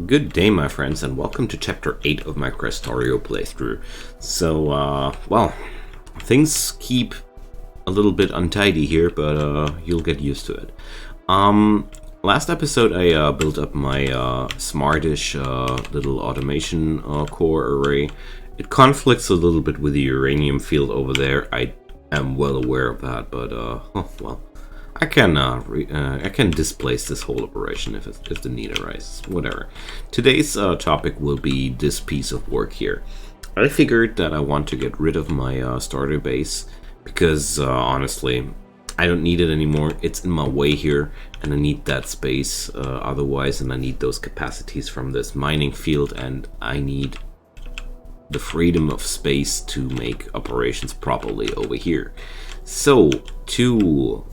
Good day, my friends, and welcome to Chapter 8 of my Krastorio playthrough. Well, things keep a little bit untidy here, but you'll get used to it. Last episode I built up my smartish little automation core array. It conflicts a little bit with the uranium field over there. I am well aware of that, but well. I can displace this whole operation if the need arises. Whatever. Today's topic will be this piece of work here. I figured that I want to get rid of my starter base because honestly, I don't need it anymore. It's in my way here, and I need that space otherwise, and I need those capacities from this mining field, and I need the freedom of space to make operations properly over here. So to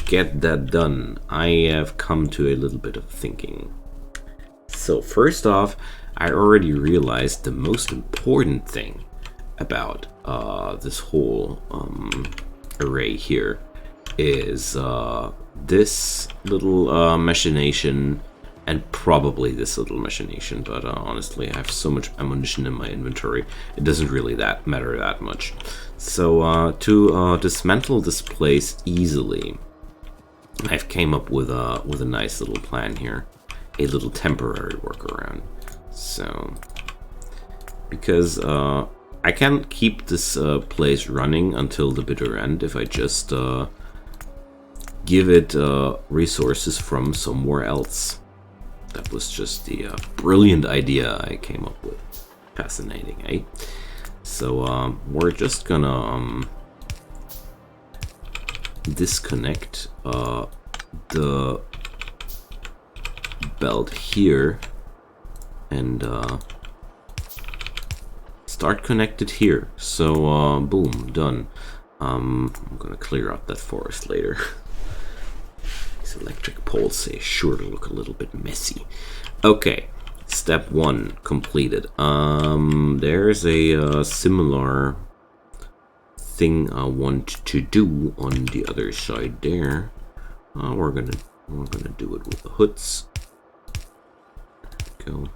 get that done, I have come to a little bit of thinking. So first off, I already realized the most important thing about this whole array here is this little machination and probably this little machination, but honestly I have so much ammunition in my inventory it doesn't really matter that much. So to dismantle this place easily, I've came up with a nice little plan here, a little temporary workaround. So, because I can't keep this place running until the bitter end if I just give it resources from somewhere else. That was just the brilliant idea I came up with. Fascinating, eh? So we're just gonna disconnect the belt here and start connected here. So boom, done. I'm gonna clear out that forest later. These electric poles sure look a little bit messy. Okay, step 1 completed. There's a similar thing I want to do on the other side there. We're gonna do it with the hoods. There we go.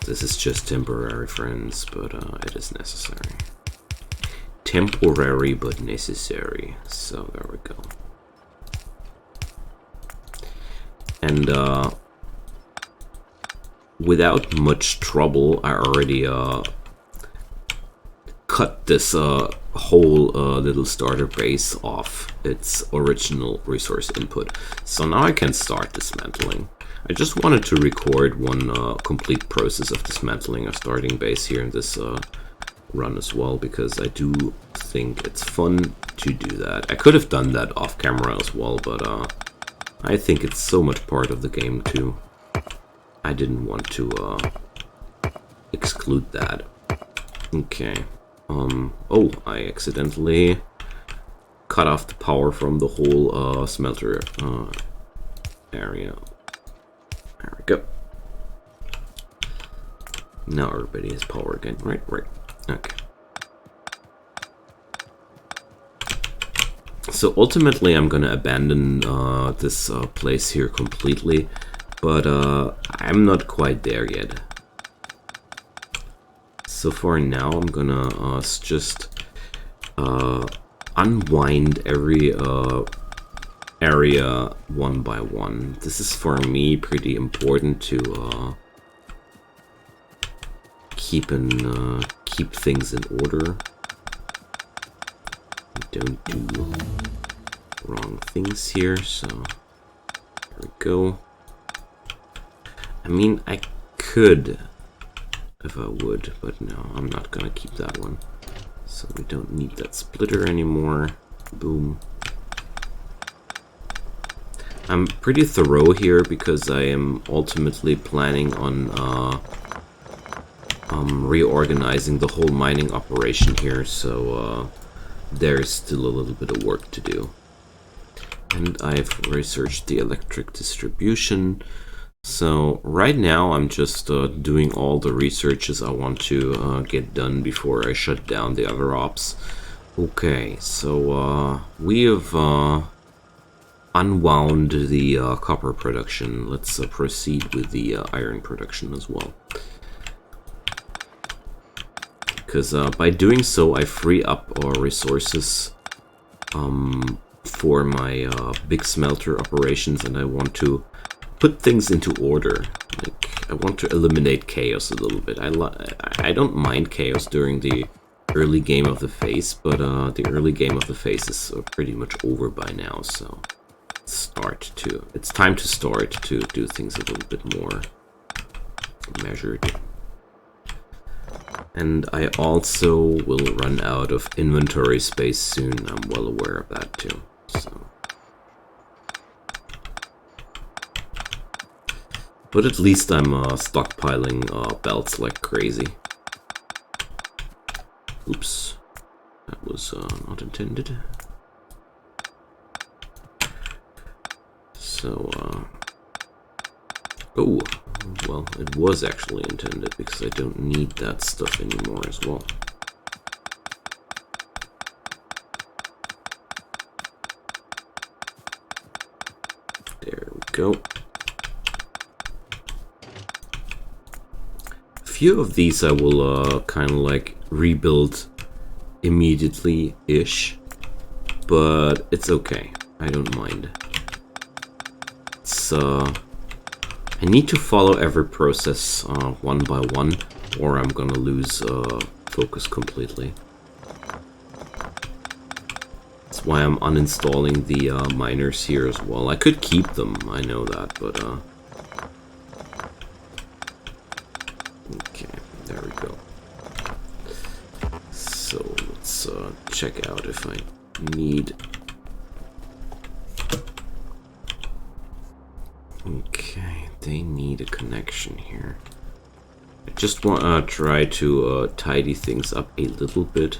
This is just temporary, friends, but it is necessary. Temporary but necessary. So there we go. And without much trouble, I already cut this whole little starter base off its original resource input. So now I can start dismantling. I just wanted to record one complete process of dismantling a starting base here in this run as well, because I do think it's fun to do that. I could have done that off camera as well, but I think it's so much part of the game too. I didn't want to exclude that. Okay. Oh, I accidentally cut off the power from the whole smelter area. There we go. Now everybody has power again. Right. Okay. So ultimately I'm gonna abandon this place here completely, but I'm not quite there yet. So for now, I'm gonna just unwind every area one by one. This is for me pretty important to keep things in order. Don't do wrong things here. So there we go. I mean, I could, if I would, but no, I'm not gonna keep that one. So we don't need that splitter anymore. Boom. I'm pretty thorough here because I am ultimately planning on reorganizing the whole mining operation here, so there's still a little bit of work to do. And I've researched the electric distribution. So right now I'm just doing all the researches I want to get done before I shut down the other ops. Okay, so we have unwound the copper production. Let's proceed with the iron production as well. Because by doing so, I free up resources for my big smelter operations, and I want to put things into order. Like, I want to eliminate chaos a little bit. I don't mind chaos during the early game of the phase, but the early game of the phase is pretty much over by now, so it's time to start to do things a little bit more measured. And I also will run out of inventory space soon. I'm well aware of that too. So. But at least I'm stockpiling belts like crazy. Oops. That was not intended. So, oh, well, it was actually intended because I don't need that stuff anymore as well. There we go. A few of these I will kind of like rebuild immediately-ish, but it's okay. I don't mind. It's I need to follow every process one by one, or I'm gonna lose focus completely. That's why I'm uninstalling the miners here as well. I could keep them, I know that, but okay, there we go. So let's check out if I need. Okay, they need a connection here. I just want to try to tidy things up a little bit.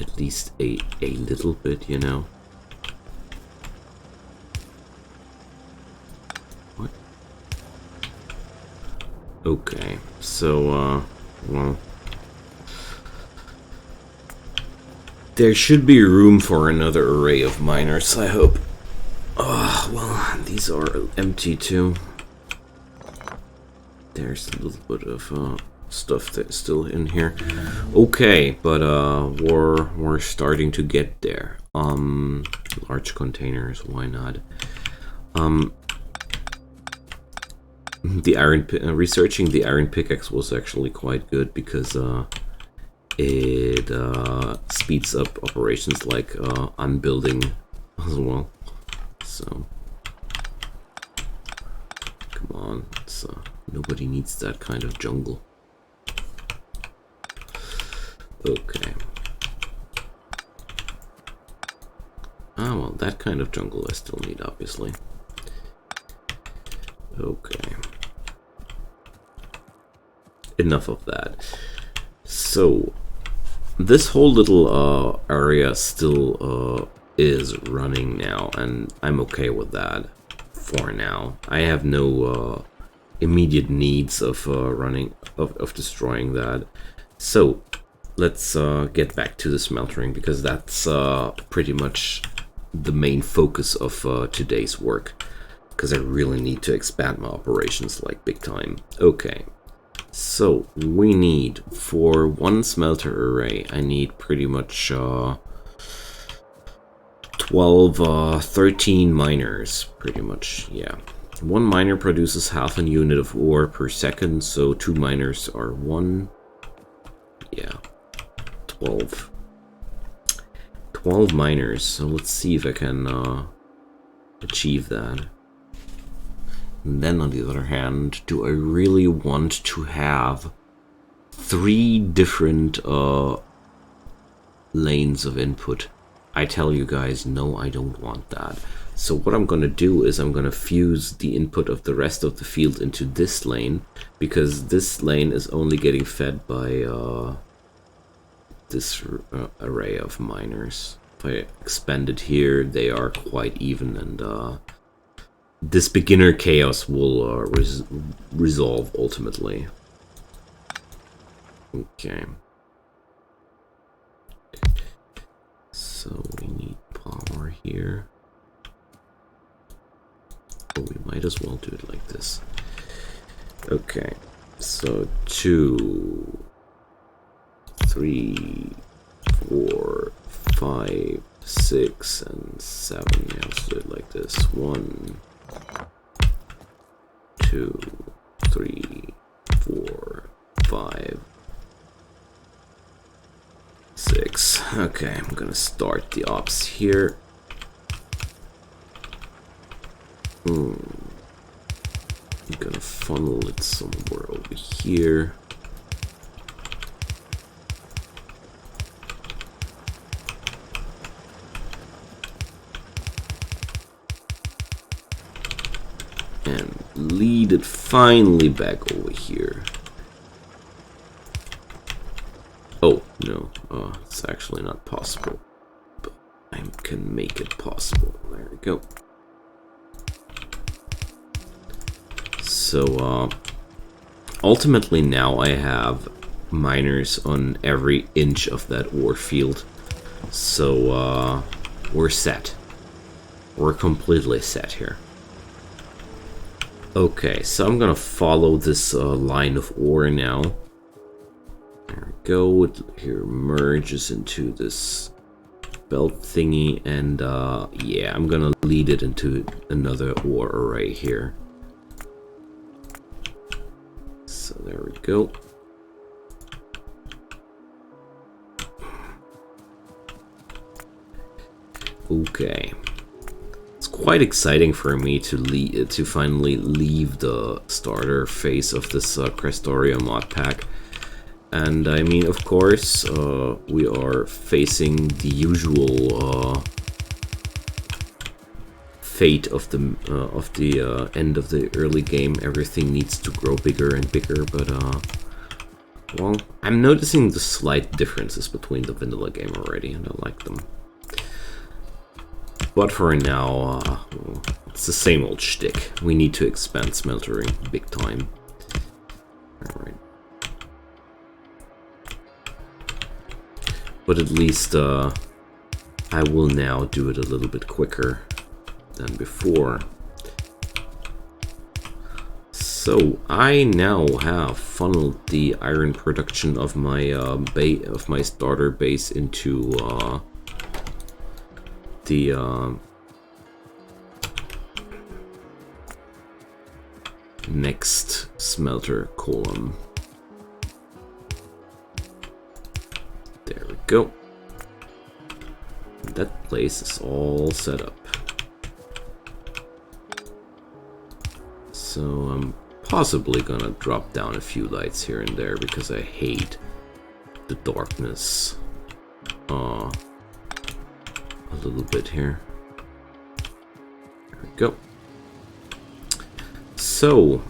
At least a little bit, you know. What? Okay, so, well. There should be room for another array of miners, I hope. Oh, well, these are empty too. There's a little bit of stuff that's still in here. Okay, but we're starting to get there. Large containers, why not? The iron researching the iron pickaxe was actually quite good because it speeds up operations like unbuilding as well. So come on, it's, nobody needs that kind of jungle. Okay. Ah, well, that kind of jungle I still need, obviously. Okay. Enough of that. So, this whole little area still is running now, and I'm okay with that for now. I have no immediate needs of of destroying that. So, let's get back to the smeltering, because that's pretty much the main focus of today's work, because I really need to expand my operations like big time. Okay, so we need, for one smelter array, I need pretty much 13 miners, pretty much, yeah. One miner produces half a unit of ore per second, so 2 miners are 1, yeah. 12 miners, so let's see if I can achieve that. And then on the other hand, do I really want to have 3 different lanes of input? I tell you guys, no, I don't want that. So what I'm gonna do is I'm gonna fuse the input of the rest of the field into this lane, because this lane is only getting fed by this array of miners. If I expand it here, they are quite even, and this beginner chaos will resolve ultimately. Okay. So we need power here. Oh, we might as well do it like this. Okay, so 2, 3, 4, 5, 6, and 7. Yeah, let's do it like this. 1, 2, 3, 4, 5, 6. Okay, I'm gonna start the ops here. I'm gonna funnel it somewhere over here. And lead it finally back over here. Oh, no, it's actually not possible. But I can make it possible. There we go. So, ultimately now I have miners on every inch of that ore field. So, we're set. We're completely set here. Okay, so I'm gonna follow this line of ore now. There we go. It here merges into this belt thingy, and yeah, I'm gonna lead it into another ore array here. So there we go. Okay. It's quite exciting for me to finally leave the starter phase of this Krastorio mod pack. And I mean, of course, we are facing the usual fate of the end of the early game. Everything needs to grow bigger and bigger, but well, I'm noticing the slight differences between the vanilla game already, and I like them. But for now, well, it's the same old shtick. We need to expand smeltering big time. Alright. But at least I will now do it a little bit quicker than before. So I now have funneled the iron production of my starter base into the next smelter column. There we go. That place is all set up. So I'm possibly gonna drop down a few lights here and there because I hate the darkness a little bit here. There we go. So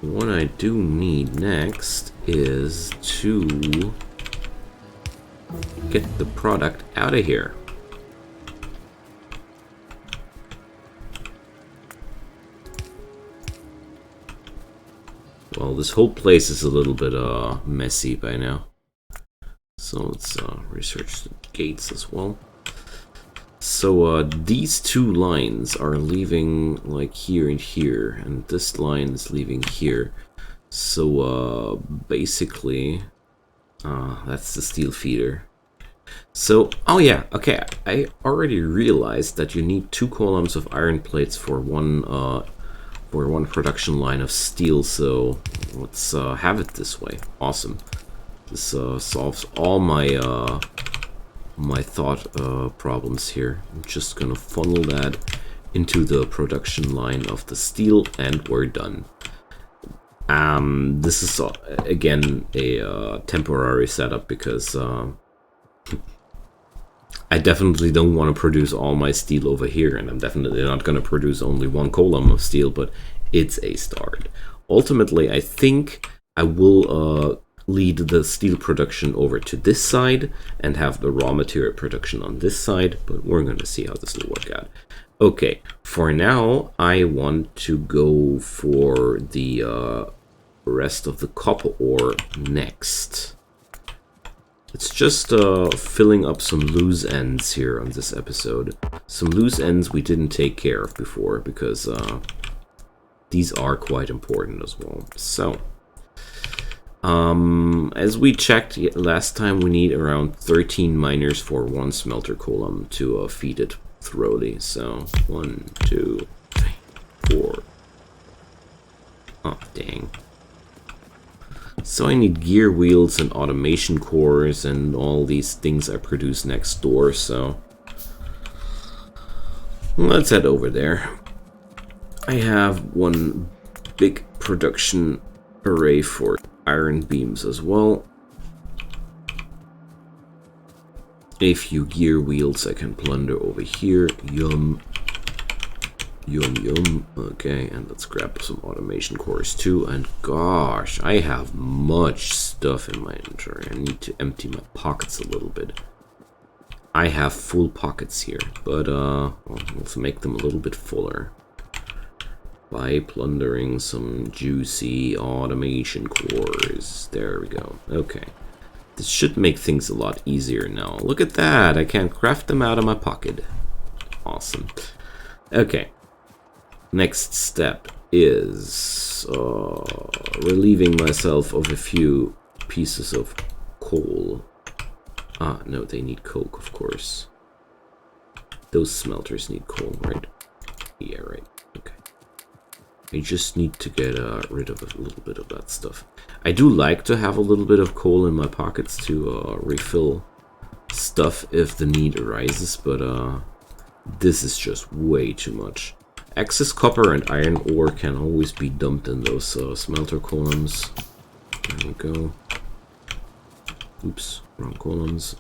what I do need next is to get the product out of here. Well, this whole place is a little bit messy by now. So let's research the gates as well. So these two lines are leaving like here and here, and this line is leaving here. So basically, that's the steel feeder. So, oh yeah, okay, I already realized that you need 2 columns of iron plates for one production line of steel. So let's have it this way. Awesome. This solves all my my thought problems here. I'm just gonna funnel that into the production line of the steel, and we're done. This is again a temporary setup because I definitely don't want to produce all my steel over here, and I'm definitely not going to produce only 1 column of steel, but it's a start. Ultimately, I think I will lead the steel production over to this side and have the raw material production on this side, but we're going to see how this will work out. Okay, for now, I want to go for the rest of the copper ore next. It's just filling up some loose ends here on this episode. Some loose ends we didn't take care of before, because these are quite important as well. So, as we checked last time, we need around 13 miners for one smelter column to feed it thoroughly. So, 1, 2, 3, 4. Oh, dang. So I need gear wheels and automation cores and all these things I produce next door, so let's head over there. I have one big production array for iron beams as well. A few gear wheels I can plunder over here. Yum. Yum yum. Okay, and let's grab some automation cores too. And gosh, I have much stuff in my inventory. I need to empty my pockets a little bit. I have full pockets here, but let's make them a little bit fuller by plundering some juicy automation cores. There we go. Okay. This should make things a lot easier now. Look at that! I can craft them out of my pocket. Awesome. Okay. Next step is relieving myself of a few pieces of coal. Ah, no, they need coke, of course. Those smelters need coal, right? Yeah, right. Okay. I just need to get rid of a little bit of that stuff. I do like to have a little bit of coal in my pockets to refill stuff if the need arises, but this is just way too much. Excess copper and iron ore can always be dumped in those smelter columns. There we go. Oops, wrong columns.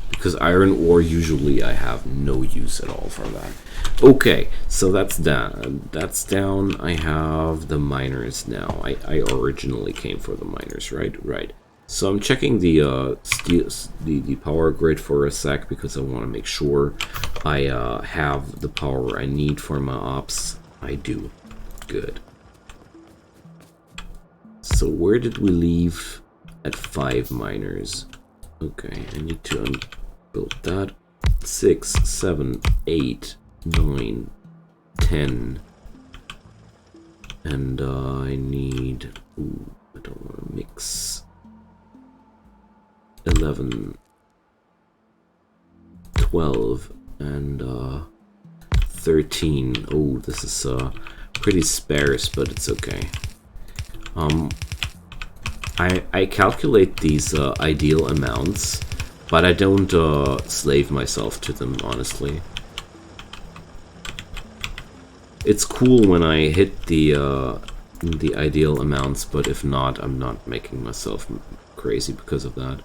Because iron ore, usually I have no use at all for that. Okay, so that's down. That's down. I have the miners now. I originally came for the miners, right? Right. So I'm checking the the power grid for a sec because I want to make sure I have the power I need for my ops. I do. Good. So where did we leave at 5 miners? Okay, I need to unbuild that. 6, 7, 8, 9, 10. And I need... Ooh, I don't want to mix... 11, 12, and 13. Oh, this is pretty sparse, but it's okay. I calculate these ideal amounts, but I don't slave myself to them, honestly. It's cool when I hit the ideal amounts, but if not, I'm not making myself crazy because of that.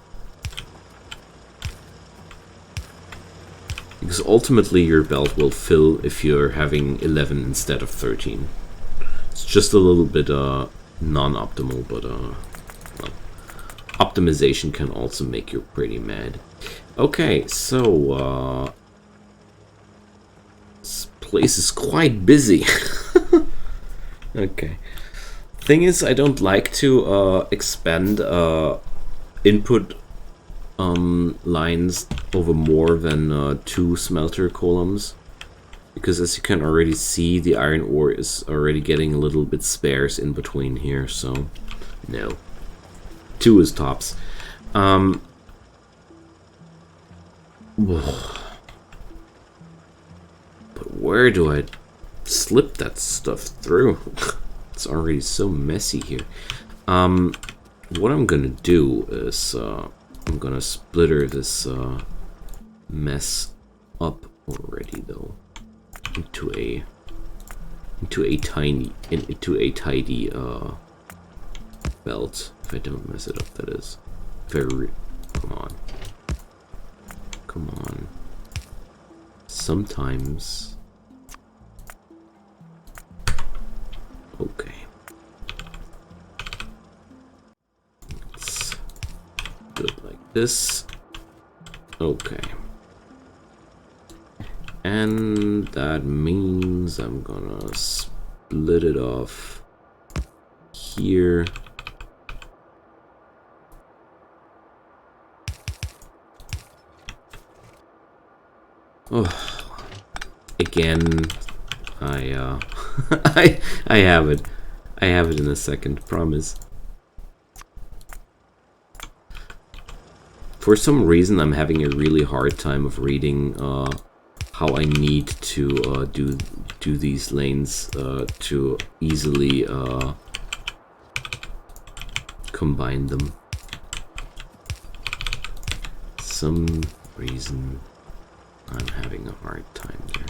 Because ultimately your belt will fill if you're having 11 instead of 13. It's just a little bit non-optimal, but well, optimization can also make you pretty mad. Okay, so this place is quite busy. Okay. Thing is, I don't like to expand input lines over more than 2 smelter columns, because as you can already see, the iron ore is already getting a little bit sparse in between here, so no. 2 is tops. But where do I slip that stuff through? It's already so messy here. What I'm gonna do is I'm gonna splitter this mess up already, though, into a tidy belt. If I don't mess it up, that is. Very. Come on. Sometimes. Okay. Let's do it like this. Okay. And that means I'm gonna split it off here. Oh, again, I I have it. I have it in a second, promise. For some reason, I'm having a really hard time of reading how I need to do these lanes to easily combine them. Some reason I'm having a hard time there.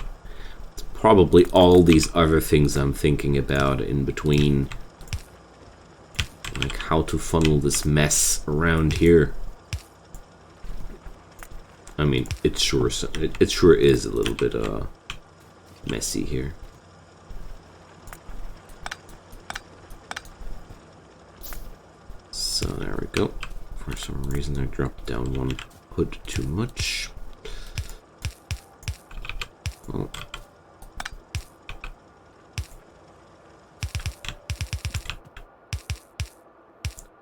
It's probably all these other things I'm thinking about in between, like how to funnel this mess around here. I mean, it sure is a little bit messy here. So there we go. For some reason I dropped down one hood too much. Oh.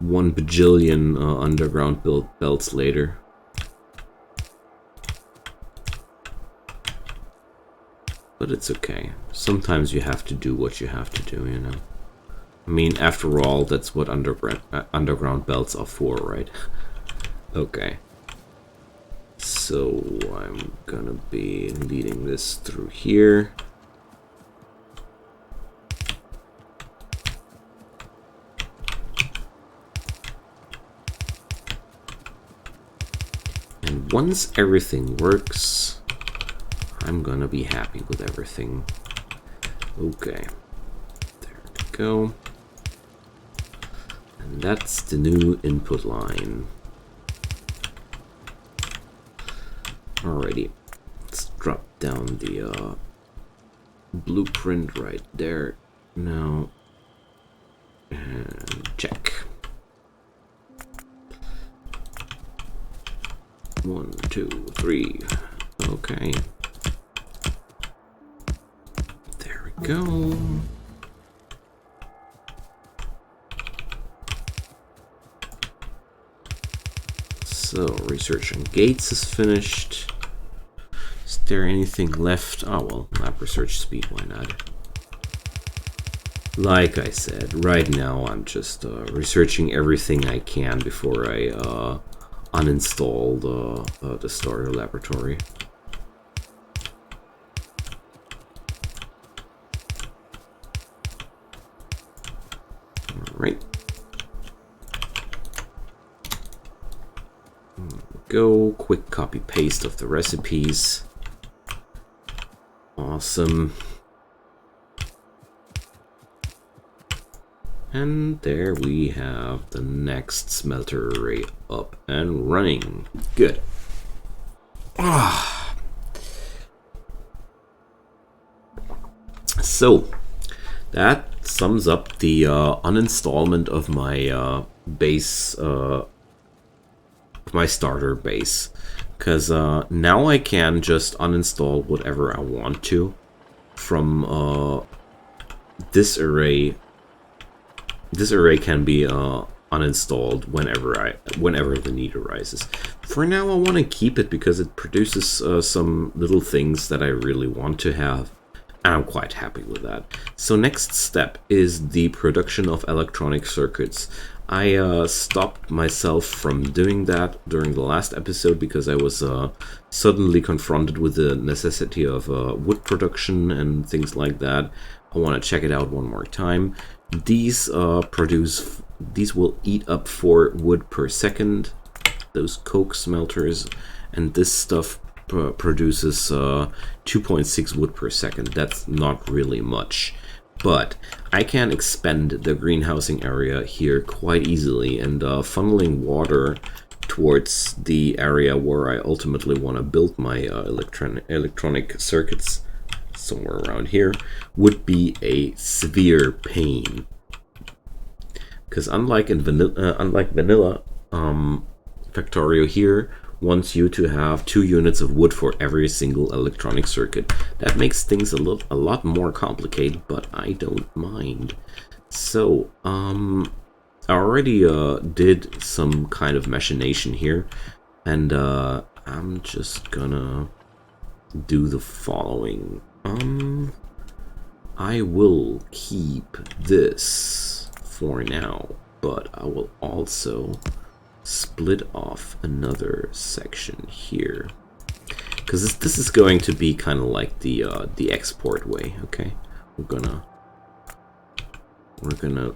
One bajillion underground belts later. But it's okay. Sometimes you have to do what you have to do, you know. I mean, after all, that's what underground belts are for, right? Okay. So I'm gonna be leading this through here. And once everything works, I'm gonna be happy with everything. Okay. There we go. And that's the new input line. Alrighty. Let's drop down the blueprint right there. Now, and check. 1, 2, 3. Okay. There we go. So, research on gates is finished. Is there anything left? Oh, well, lab research speed, why not? Like I said, right now I'm just researching everything I can before I uninstall the starter laboratory. Alright. Go, quick copy paste of the recipes. Awesome. And there we have the next smelter array up and running. Good. So that sums up the uninstallment of my base, my starter base, because now I can just uninstall whatever I want to from this array. This array can be uninstalled whenever the need arises. For now, I want to keep it because it produces some little things that I really want to have, and I'm quite happy with that. So next step is the production of electronic circuits. I stopped myself from doing that during the last episode because I was suddenly confronted with the necessity of wood production and things like that. I want to check it out one more time. These will eat up 4 wood per second, those coke smelters, and this stuff produces 2.6 wood per second. That's not really much, but I can expand the greenhousing area here quite easily, and funneling water towards the area where I ultimately want to build my electronic circuits, somewhere around here, would be a severe pain. Because unlike vanilla, Factorio here wants you to have 2 units of wood for every single electronic circuit. That makes things a lot more complicated, but I don't mind. So, I already did some kind of machination here, and I'm just gonna do the following. I will keep this for now, but I will also split off another section here, because this is going to be kind of like the export way. Okay, we're gonna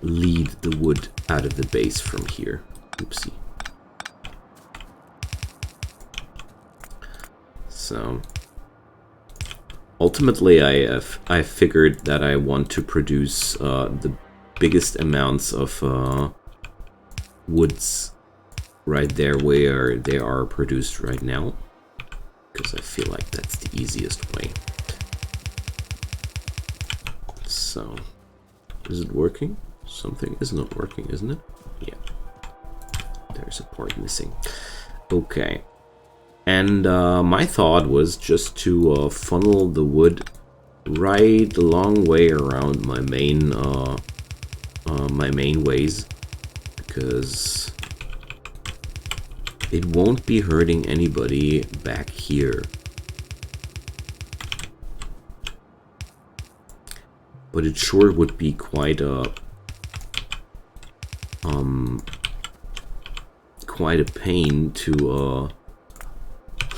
lead the wood out of the base from here. Oopsie. So ultimately, I figured that I want to produce the biggest amounts of woods right there where they are produced right now, because I feel like that's the easiest way. So, is it working? Something is not working, isn't it? Yeah. There's a part missing. Okay. And my thought was just to funnel the wood right a long way around my main ways, because it won't be hurting anybody back here. But it sure would be quite a pain to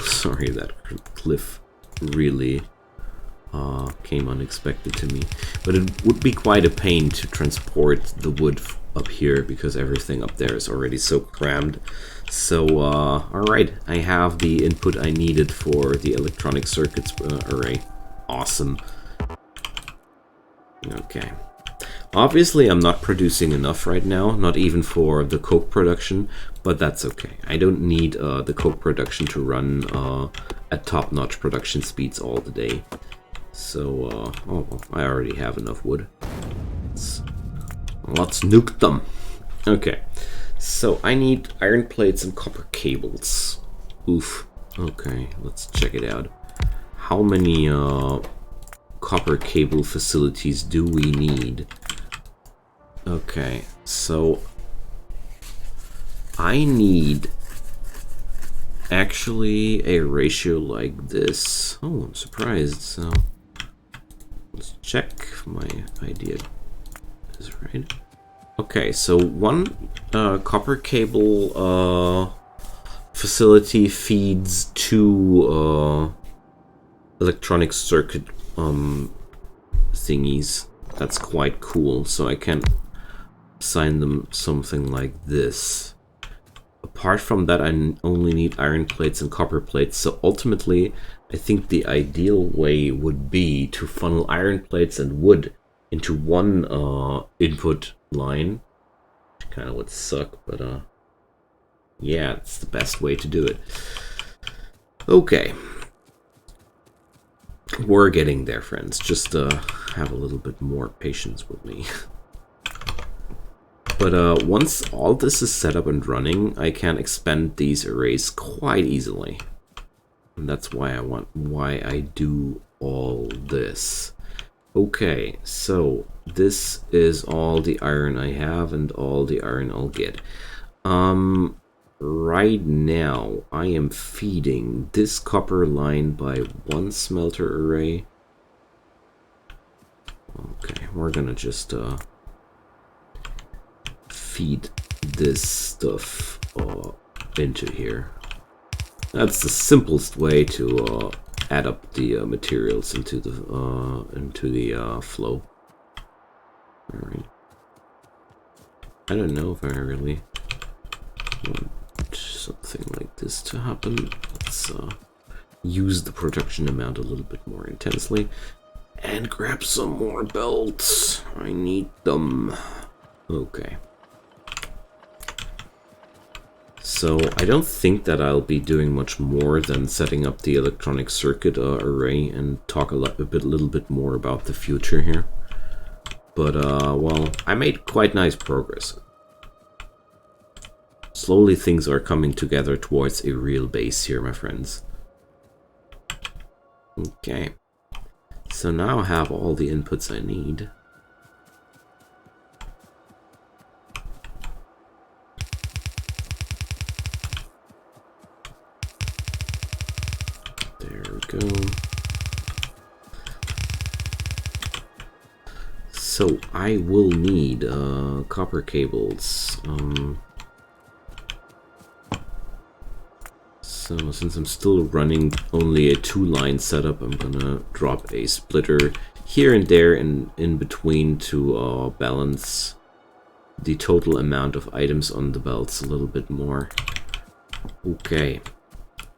sorry, that cliff really came unexpected to me. But it would be quite a pain to transport the wood up here, because everything up there is already so crammed. So, alright, I have the input I needed for the electronic circuits array. Awesome. Okay. Obviously, I'm not producing enough right now, not even for the coke production, but that's okay. I don't need the coke production to run at top-notch production speeds all the day. So, oh, well, I already have enough wood. Let's nuke them. Okay, so I need iron plates and copper cables. Oof. Okay, let's check it out. How many copper cable facilities do we need? Okay, so I need actually a ratio like this. Oh, I'm surprised. So let's check if my idea is right. Okay, so one copper cable facility feeds two electronic circuit thingies. That's quite cool. So I can assign them something like this. Apart from that, I only need iron plates and copper plates. So ultimately, I think the ideal way would be to funnel iron plates and wood into one input line. Kind of would suck, but yeah, it's the best way to do it. Okay. We're getting there, friends. Just have a little bit more patience with me. But once all this is set up and running, I can expand these arrays quite easily. And that's why I do all this. Okay, so this is all the iron I have and all the iron I'll get. Right now I am feeding this copper line by one smelter array. Okay, we're gonna just feed this stuff into here. That's the simplest way to add up the materials into the flow. All right. I don't know if I really want something like this to happen. Let's use the production amount a little bit more intensely and grab some more belts. I need them. Okay. So I don't think that I'll be doing much more than setting up the electronic circuit array and talk a little bit more about the future here. But well, I made quite nice progress. Slowly things are coming together towards a real base here, my friends. Okay. So now I have all the inputs I need. There we go. So I will need copper cables. So since I'm still running only a 2-line setup, I'm gonna drop a splitter here and there and in between to balance the total amount of items on the belts a little bit more. Okay,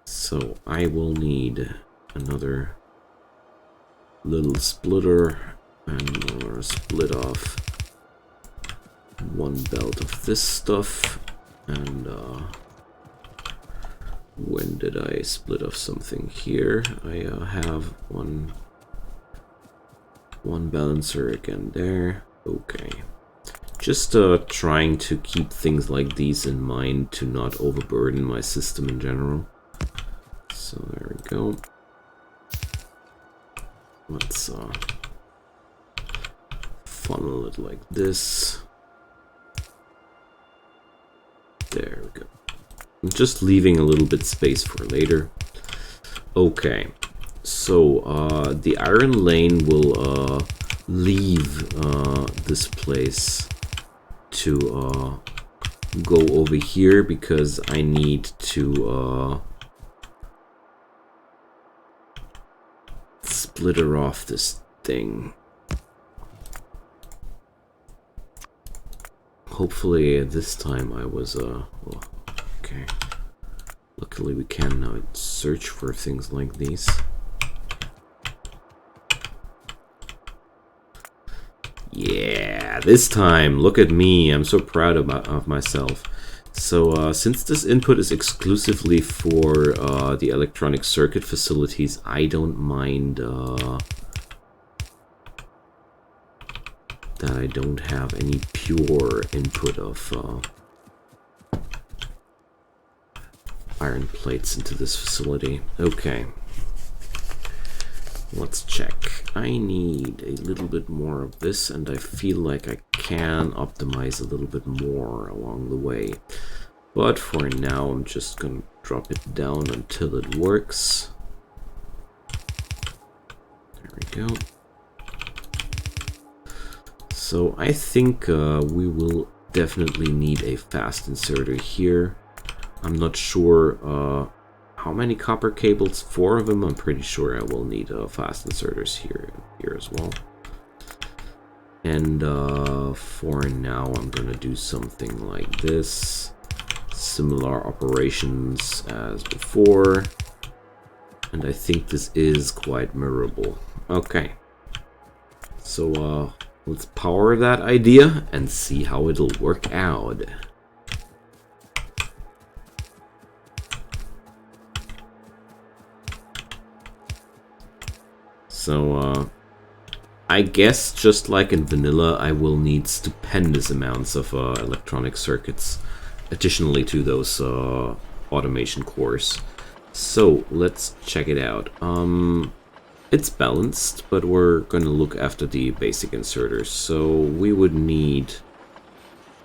so I will need another little splitter, and we'll split off one belt of this stuff. And when did I split off something here? I have one balancer again there. Okay. Just trying to keep things like these in mind to not overburden my system in general. So there we go. Let's funnel it like this. There we go. I'm just leaving a little bit space for later. Okay, so the iron lane will leave this place to go over here because I need to splitter off this thing. Hopefully this time I was well, okay. Luckily we can now search for things like these. Yeah, this time, look at me, I'm so proud of myself. So since this input is exclusively for the electronic circuit facilities, I don't mind that I don't have any pure input of iron plates into this facility. Okay. Let's check. I need a little bit more of this, and I feel like I can optimize a little bit more along the way. But for now, I'm just gonna drop it down until it works. There we go. So I think we will definitely need a fast inserter here. I'm not sure how many copper cables, 4 of them. I'm pretty sure I will need fast inserters here as well. And for now, I'm gonna do something like this. Similar operations as before. And I think this is quite mirrorable. Okay. So let's power that idea and see how it'll work out. So, I guess just like in vanilla, I will need stupendous amounts of electronic circuits additionally to those automation cores. So, let's check it out. It's balanced, but we're going to look after the basic inserters. So, we would need,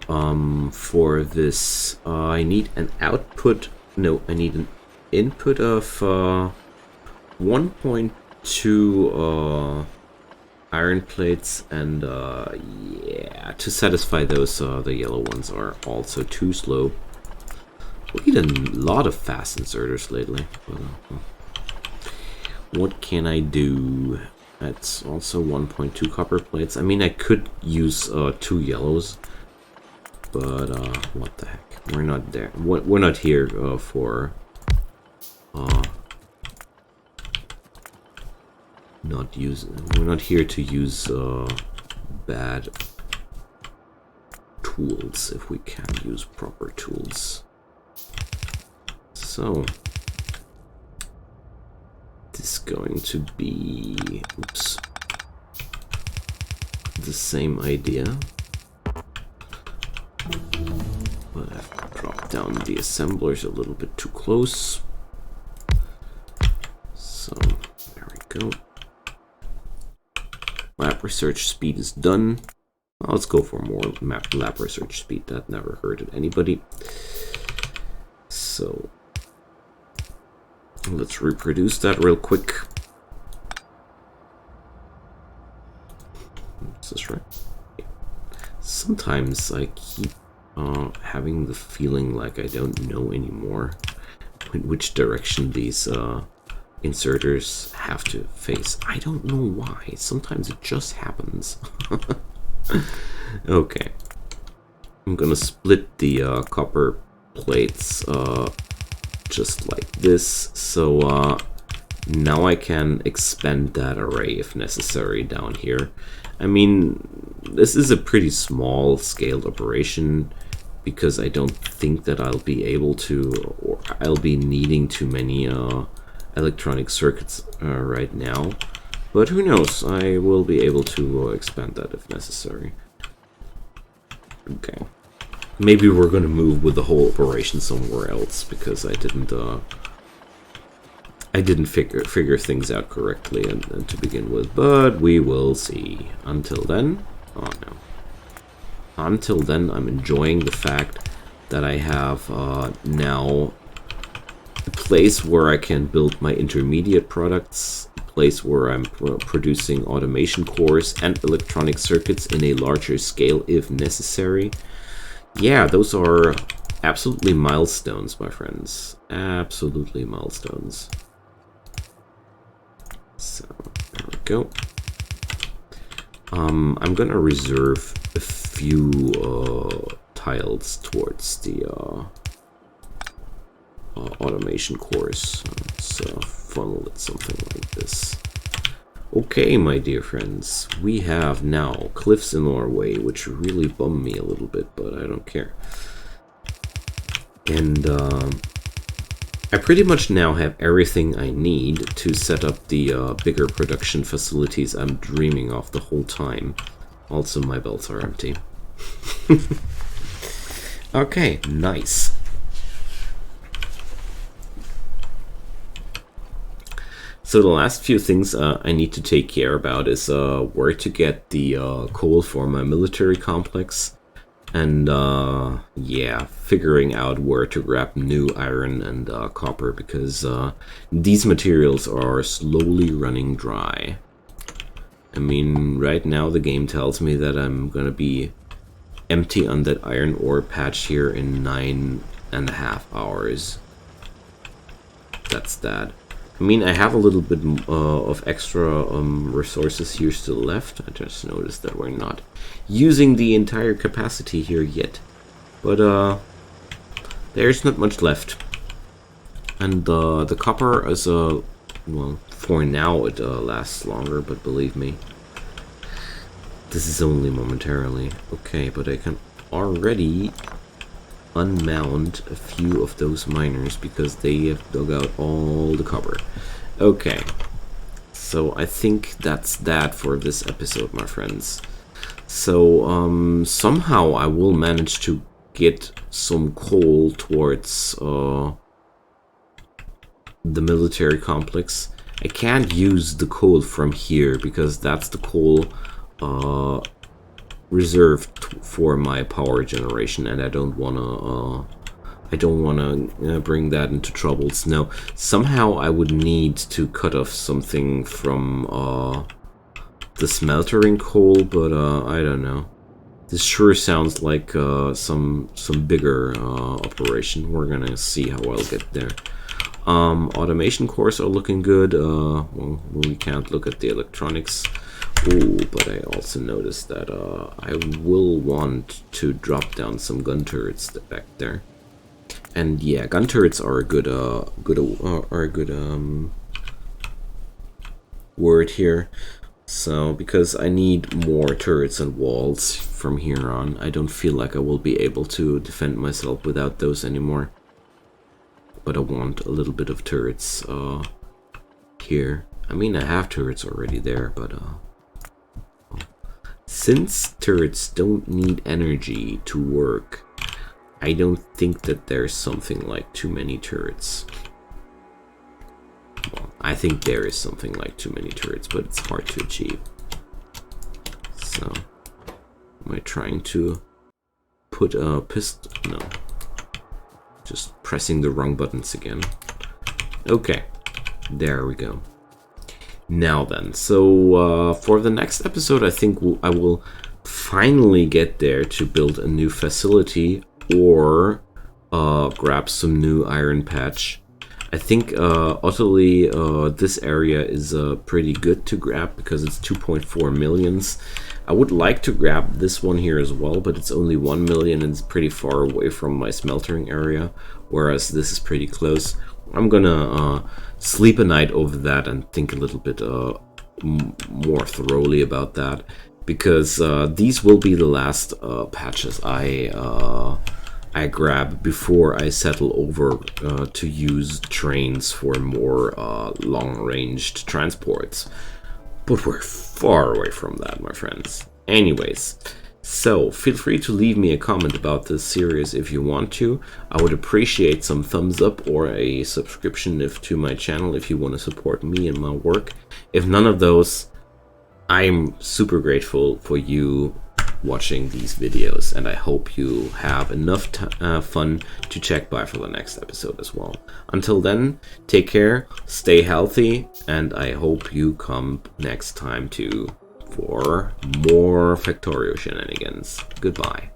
for this, I need an output, no, I need an input of 1.2 iron plates, and yeah, to satisfy those, the yellow ones are also too slow. We need a lot of fast inserters lately. What can I do? That's also 1.2 copper plates. I mean, I could use 2 yellows, but what the heck? We're not there. We're not here for we're not here to use bad tools if we can use proper tools. So this is going to be, oops, the same idea, but I've dropped down the assemblers a little bit too close. So there we go. Lab research speed is done. Well, let's go for more lab research speed. That never hurted anybody. So Let's reproduce that real quick. Is this right? Sometimes I keep having the feeling like I don't know anymore in which direction these inserters have to face. I don't know why. Sometimes it just happens. Okay. I'm gonna split the copper plates just like this. So now I can expand that array if necessary down here. I mean, this is a pretty small scaled operation because I don't think that I'll be able to, or I'll be needing too many electronic circuits right now. But who knows, I will be able to expand that if necessary. Okay. Maybe we're gonna move with the whole operation somewhere else because I didn't figure things out correctly and to begin with, but we will see. Until then, oh no. Until then, I'm enjoying the fact that I have now a place where I can build my intermediate products, a place where I'm producing automation cores and electronic circuits in a larger scale if necessary. Yeah, those are absolutely milestones, my friends. Absolutely milestones. So, there we go. I'm gonna reserve a few tiles towards the automation cores. Let's funnel it something like this. Okay, my dear friends, we have now cliffs in our way, which really bum me a little bit, but I don't care. And I pretty much now have everything I need to set up the bigger production facilities I'm dreaming of the whole time. Also, my belts are empty. Okay, nice. So the last few things I need to take care about is where to get the coal for my military complex. And yeah, figuring out where to grab new iron and copper, because these materials are slowly running dry. I mean, right now the game tells me that I'm gonna be empty on that iron ore patch here in 9.5 hours. That's that. I mean, I have a little bit of extra resources here still left. I just noticed that we're not using the entire capacity here yet. But there's not much left. And the copper is, well, for now it lasts longer, but believe me, this is only momentarily. Okay, but I can already unmount a few of those miners because they have dug out all the copper. Okay, so I think that's that for this episode, my friends. So somehow I will manage to get some coal towards the military complex. I can't use the coal from here because that's the coal reserved for my power generation, and I don't wanna bring that into troubles. No, somehow I would need to cut off something from the smeltering coal, but I don't know. This sure sounds like some bigger operation. We're gonna see how I'll get there. Automation cores are looking good. Well, we can't look at the electronics. Oh, but I also noticed that I will want to drop down some gun turrets back there. And yeah, gun turrets are a good word here. So because I need more turrets and walls from here on, I don't feel like I will be able to defend myself without those anymore. But I want a little bit of turrets here. I mean, I have turrets already there, but since turrets don't need energy to work, I don't think that there's something like too many turrets. Well, I think there is something like too many turrets, but it's hard to achieve. So, am I trying to put a pistol? No. Just pressing the wrong buttons again. Okay, there we go. Now then, so for the next episode, I think I will finally get there to build a new facility or grab some new iron patch. I think utterly this area is pretty good to grab because it's 2.4 millions. I would like to grab this one here as well, but it's only 1 million and it's pretty far away from my smeltering area, whereas this is pretty close. I'm gonna sleep a night over that and think a little bit more thoroughly about that, because these will be the last patches I grab before I settle over to use trains for more long-ranged transports. But we're far away from that, my friends. Anyways, so feel free to leave me a comment about this series if you want to. I would appreciate some thumbs up or a subscription to my channel if you want to support me and my work. If none of those, I'm super grateful for you watching these videos, and I hope you have enough fun to check by for the next episode as well. Until then, take care, stay healthy, and I hope you come next time too for more Factorio shenanigans. Goodbye.